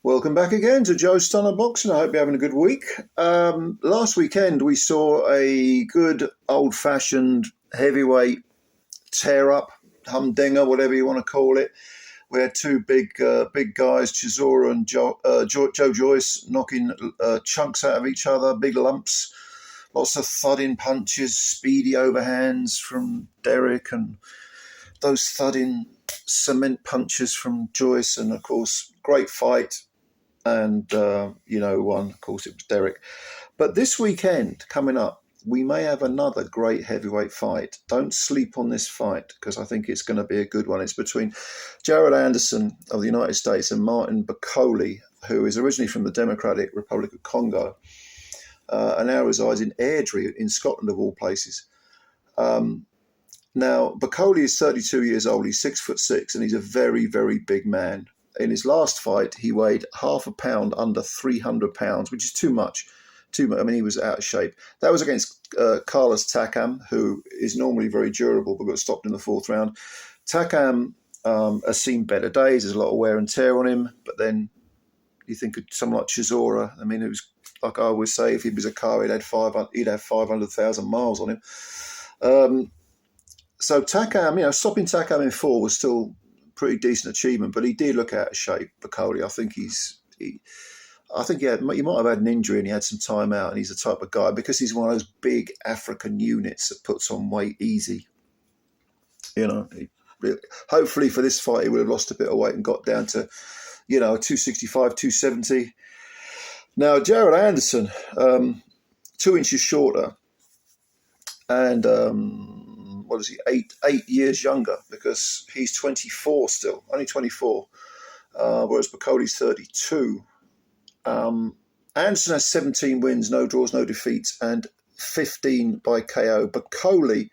Welcome back again to Joe Stunner Boxing. I hope you're having a good week. Last weekend we saw a good old-fashioned heavyweight tear-up, humdinger, whatever you want to call it. We had two big guys, Chisora and Joe Joyce, knocking chunks out of each other, big lumps, lots of thudding punches, speedy overhands from Derek, and those thudding cement punches from Joyce, and of course, great fight. And, won. Of course, it was Derek. But this weekend, coming up, we may have another great heavyweight fight. Don't sleep on this fight, because I think it's going to be a good one. It's between Jared Anderson of the United States and Martin Bakole, who is originally from the Democratic Republic of Congo and now resides in Airdrie in Scotland, of all places. Now, Bakole is 32 years old. He's 6'6", and he's a very, very big man. In his last fight, he weighed half a pound under 300 pounds, which is too much. I mean, he was out of shape. That was against Carlos Takam, who is normally very durable, but got stopped in the fourth round. Takam has seen better days. There's a lot of wear and tear on him. But then you think of someone like Chisora. I mean, it was like I always say, if he was a car, he'd have 500,000 miles on him. So Takam, stopping Takam in four was still pretty decent achievement, but he did look out of shape, Bakole. I think he might have had an injury and he had some time out, and he's the type of guy, because he's one of those big African units that puts on weight easy. Hopefully for this fight he would have lost a bit of weight and got down to, 265, 270. Now, Jared Anderson, 2 inches shorter, and what is he, eight years younger, because he's 24 still, only 24, whereas Bakole's 32. Anderson has 17 wins, no draws, no defeats, and 15 by KO. Bakole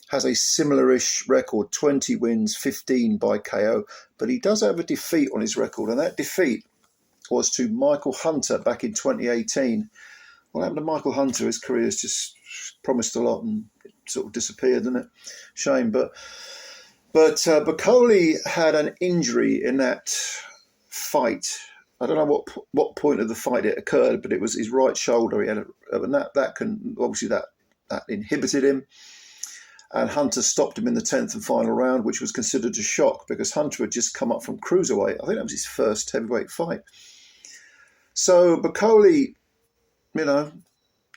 has a similar-ish record, 20 wins, 15 by KO, but he does have a defeat on his record, and that defeat was to Michael Hunter back in 2018. What happened to Michael Hunter? His career's just promised a lot and it sort of disappeared, didn't it? Shame. But Bakole had an injury in that fight. I don't know what point of the fight it occurred, but it was his right shoulder. He had that inhibited him, and Hunter stopped him in the 10th and final round, which was considered a shock because Hunter had just come up from cruiserweight. I think that was his first heavyweight fight. So Bakole,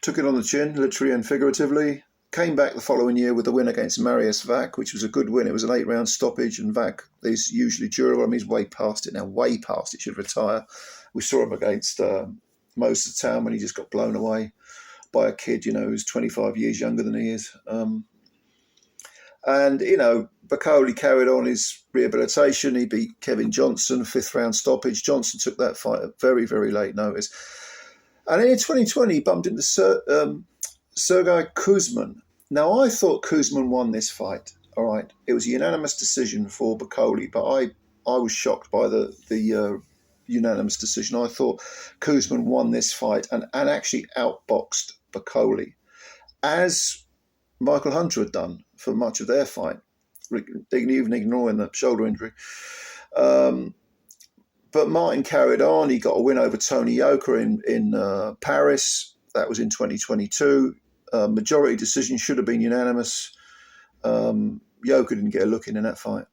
took it on the chin, literally and figuratively. Came back the following year with a win against Marius Vac, which was a good win. It was an 8-round stoppage, and Vac is usually durable. I mean, he's way past it now, way past it, should retire. We saw him against Moses Town when he just got blown away by a kid, who's 25 years younger than he is. Bakole carried on his rehabilitation. He beat Kevin Johnson, 5th-round stoppage. Johnson took that fight at very, very late notice. And in 2020, he bumped into Sergei Kuzmin. Now, I thought Kuzmin won this fight. All right, it was a unanimous decision for Bakole, but I was shocked by the unanimous decision. I thought Kuzmin won this fight and actually outboxed Bakole, as Michael Hunter had done for much of their fight, even ignoring the shoulder injury. But Martin carried on. He got a win over Tony Yoka in Paris. That was in 2022. Majority decision, should have been unanimous. Yoka didn't get a look in that fight.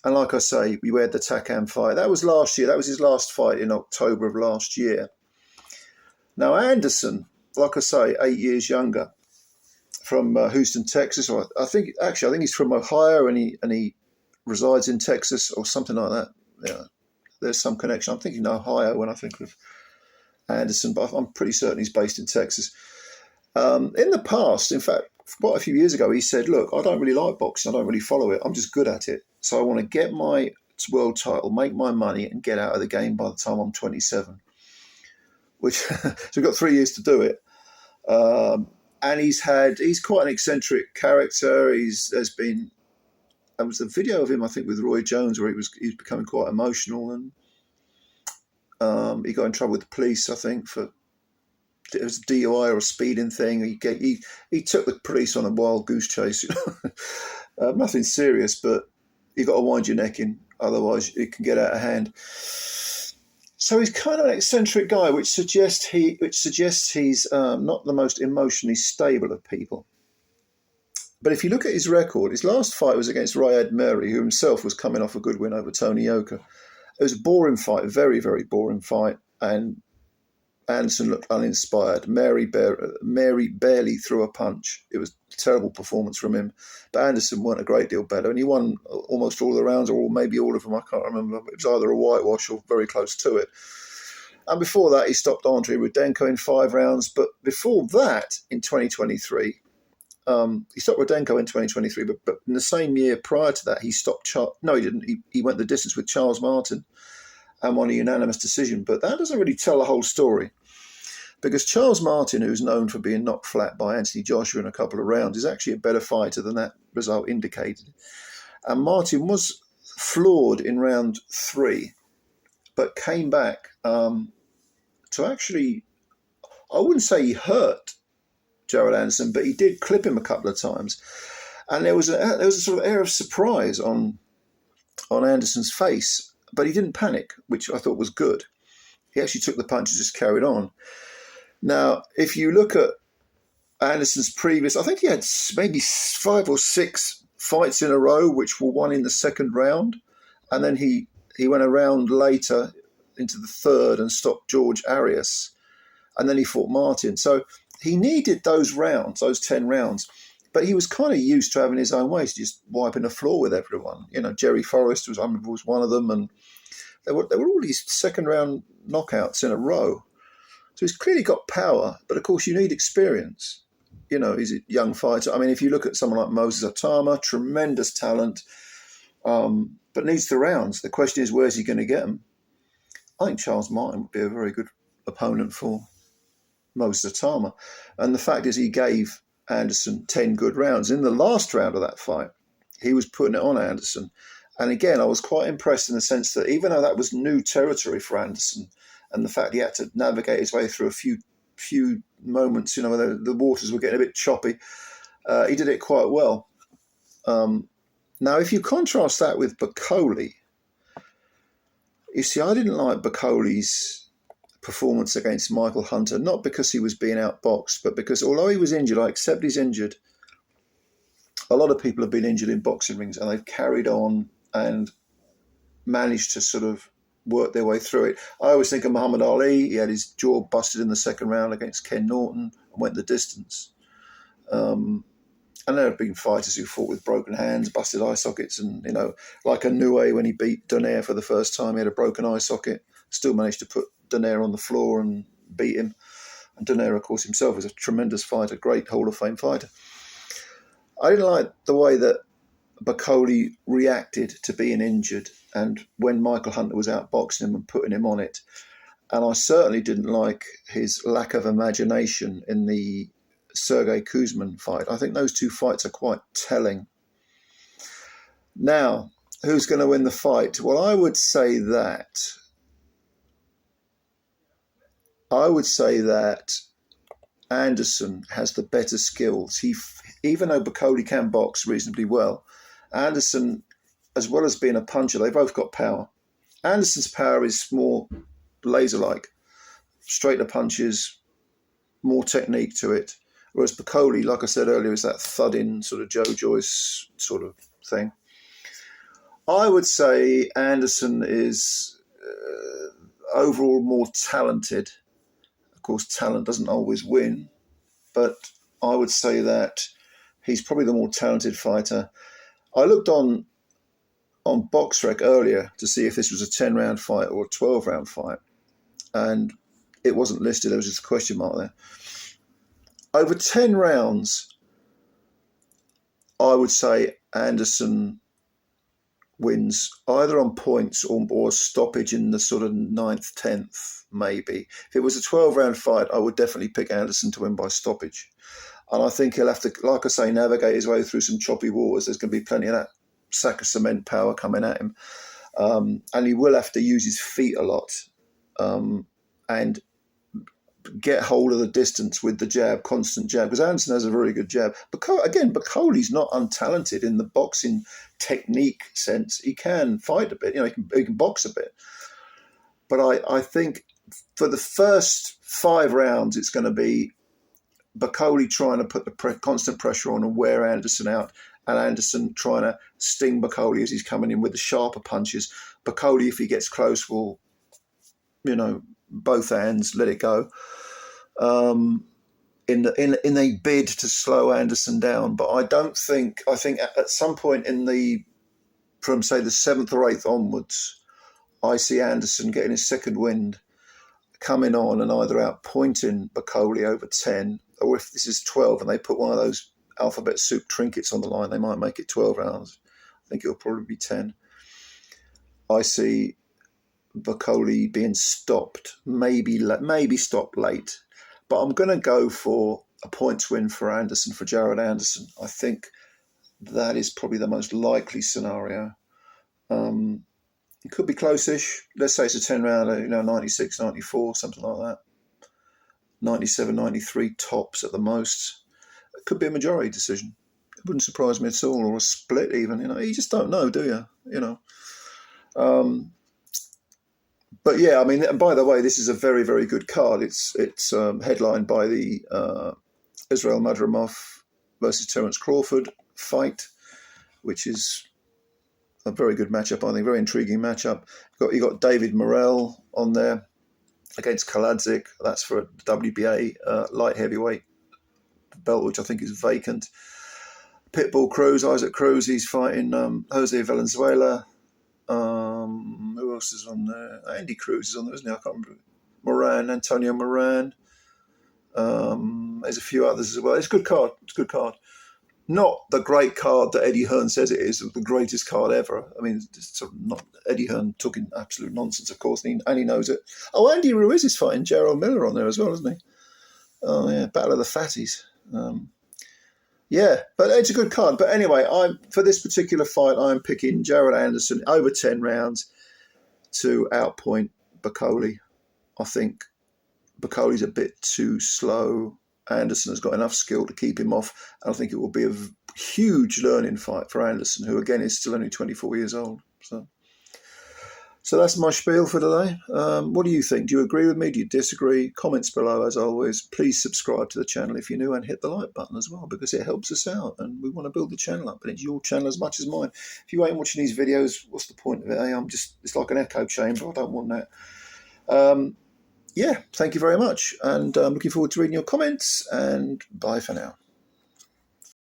And like I say, we had the Takam fight. That was last year. That was his last fight in October of last year. Now, Anderson, like I say, 8 years younger, from Houston, Texas. I think he's from Ohio, and he resides in Texas or something like that. Yeah, there's some connection. I'm thinking Ohio when I think of Anderson, but I'm pretty certain he's based in Texas. In the past, in fact, quite a few years ago, he said, look, I don't really like boxing. I don't really follow it. I'm just good at it. So I want to get my world title, make my money, and get out of the game by the time I'm 27. So we've got 3 years to do it. And he's quite an eccentric character. There was a video of him, I think, with Roy Jones, where he was becoming quite emotional, and he got in trouble with the police, I think, for it was a DUI or a speeding thing. He took the police on a wild goose chase. Nothing serious, but you've got to wind your neck in, otherwise it can get out of hand. So he's kind of an eccentric guy, which suggests he's not the most emotionally stable of people. But if you look at his record, his last fight was against Riyad Mehri, who himself was coming off a good win over Tony Yoka. It was a boring fight, a very, very boring fight, and Anderson looked uninspired. Mehri barely threw a punch. It was a terrible performance from him. But Anderson weren't a great deal better, and he won almost all the rounds, or maybe all of them. I can't remember. It was either a whitewash or very close to it. And before that, he stopped Andrei Rudenko in 5 rounds. But before that, in 2023, he stopped Rudenko in 2023. But in the same year prior to that, he stopped. No, he didn't. He went the distance with Charles Martin and won a unanimous decision. But that doesn't really tell the whole story, because Charles Martin, who's known for being knocked flat by Anthony Joshua in a couple of rounds, is actually a better fighter than that result indicated. And Martin was floored in round 3, but came back to actually, I wouldn't say he hurt Gerald Anderson, but he did clip him a couple of times. And there was a sort of air of surprise on Anderson's face, but he didn't panic, which I thought was good. He actually took the punch and just carried on. Now, if you look at Anderson's previous, I think he had maybe 5 or 6 fights in a row, which were won in the second round. And then he went a round later into the third and stopped George Arias. And then he fought Martin. So he needed those rounds, those 10 rounds. But he was kind of used to having his own way, just wiping the floor with everyone. You know, Jerry Forrest was one of them. And there were all these second round knockouts in a row. So he's clearly got power, but of course you need experience. You know, he's a young fighter. I mean, if you look at someone like Moses Atama, tremendous talent, but needs the rounds. The question is, where's he going to get them? I think Charles Martin would be a very good opponent for Moses Atama. And the fact is, he gave Anderson 10 good rounds. In the last round of that fight, he was putting it on Anderson. And again, I was quite impressed in the sense that even though that was new territory for Anderson, and the fact he had to navigate his way through a few moments, you know, where the waters were getting a bit choppy, he did it quite well. Now, if you contrast that with Bakole, you see, I didn't like Bakole's performance against Michael Hunter, not because he was being outboxed, but because although he was injured, I accept he's injured. A lot of people have been injured in boxing rings, and they've carried on and managed to sort of work their way through it. I always think of Muhammad Ali. He had his jaw busted in the second round against Ken Norton and went the distance. And there have been fighters who fought with broken hands, busted eye sockets, and, you know, like Inoue when he beat Donaire for the first time, he had a broken eye socket, still managed to put Donaire on the floor and beat him. And Donaire, of course, himself was a tremendous fighter, great Hall of Fame fighter. I didn't like the way that Bakole reacted to being injured and when Michael Hunter was outboxing him and putting him on it. And I certainly didn't like his lack of imagination in the Sergey Kuzmin fight. I think those 2 fights are quite telling. Now, who's going to win the fight? Well, I would say that Anderson has the better skills. Even though Bakole can box reasonably well, Anderson, as well as being a puncher, they both got power. Anderson's power is more laser-like, straighter punches, more technique to it. Whereas Bakole, like I said earlier, is that thudding sort of Joe Joyce sort of thing. I would say Anderson is overall more talented. Of course, talent doesn't always win, but I would say that he's probably the more talented fighter. I looked on BoxRec earlier to see if this was a 10-round fight or a 12-round fight, and it wasn't listed. There was just a question mark there. Over 10 rounds, I would say Anderson wins either on points or stoppage in the sort of 9th, 10th, maybe. If it was a 12-round fight, I would definitely pick Anderson to win by stoppage. And I think he'll have to, like I say, navigate his way through some choppy waters. There's going to be plenty of that sack of cement power coming at him. And he will have to use his feet a lot and get hold of the distance with the jab, constant jab, because Anderson has a very good jab. Bakole's not untalented in the boxing technique sense. He can fight a bit, you know, he can box a bit. But I think for the first 5 rounds, it's going to be Bakole trying to put the constant pressure on and wear Anderson out, and Anderson trying to sting Bakole as he's coming in with the sharper punches. Bakole, if he gets close, will, both hands, let it go. In a bid to slow Anderson down. But I think at some point from say the 7th or 8th onwards, I see Anderson getting his second wind, coming on and either outpointing Bakole over 10, or if this is 12 and they put one of those alphabet soup trinkets on the line, they might make it 12 rounds. I think it'll probably be 10. I see Bakole being stopped, maybe stopped late. But I'm going to go for a points win for Anderson, for Jared Anderson. I think that is probably the most likely scenario. It could be close-ish. Let's say it's a 10-rounder, 96, 94, something like that. 97, 93 tops at the most. It could be a majority decision. It wouldn't surprise me at all, or a split even. You just don't know, do you? But yeah, I mean, by the way, this is a very, very good card. It's headlined by the Israel Madrimov versus Terence Crawford fight, which is a very good matchup, I think, very intriguing matchup. You got David Morrell on there against Kaladzik. That's for a WBA light heavyweight belt, which I think is vacant. Pitbull Cruz, Isaac Cruz, he's fighting Jose Valenzuela. Who else is on there? Andy Cruz is on there, isn't he? I can't remember. Antonio Moran. There's a few others as well. It's a good card. Not the great card that Eddie Hearn says it is, the greatest card ever. I mean, it's sort of not Eddie Hearn talking absolute nonsense, of course, and he knows it. Oh, Andy Ruiz is fighting Gerald Miller on there as well, isn't he? Oh, yeah, Battle of the Fatties. Yeah, but it's a good card. But anyway, for this particular fight, I'm picking Jared Anderson over 10 rounds to outpoint Bakole. I think Bakole's a bit too slow. Anderson has got enough skill to keep him off. And I think it will be a huge learning fight for Anderson, who, again, is still only 24 years old. So that's my spiel for today. What do you think? Do you agree with me? Do you disagree? Comments below, as always. Please subscribe to the channel if you're new, and hit the like button as well, because it helps us out, and we want to build the channel up, and it's your channel as much as mine. If you ain't watching these videos, what's the point of it? It's like an echo chamber. I don't want that. Yeah, thank you very much, and I'm looking forward to reading your comments, and bye for now.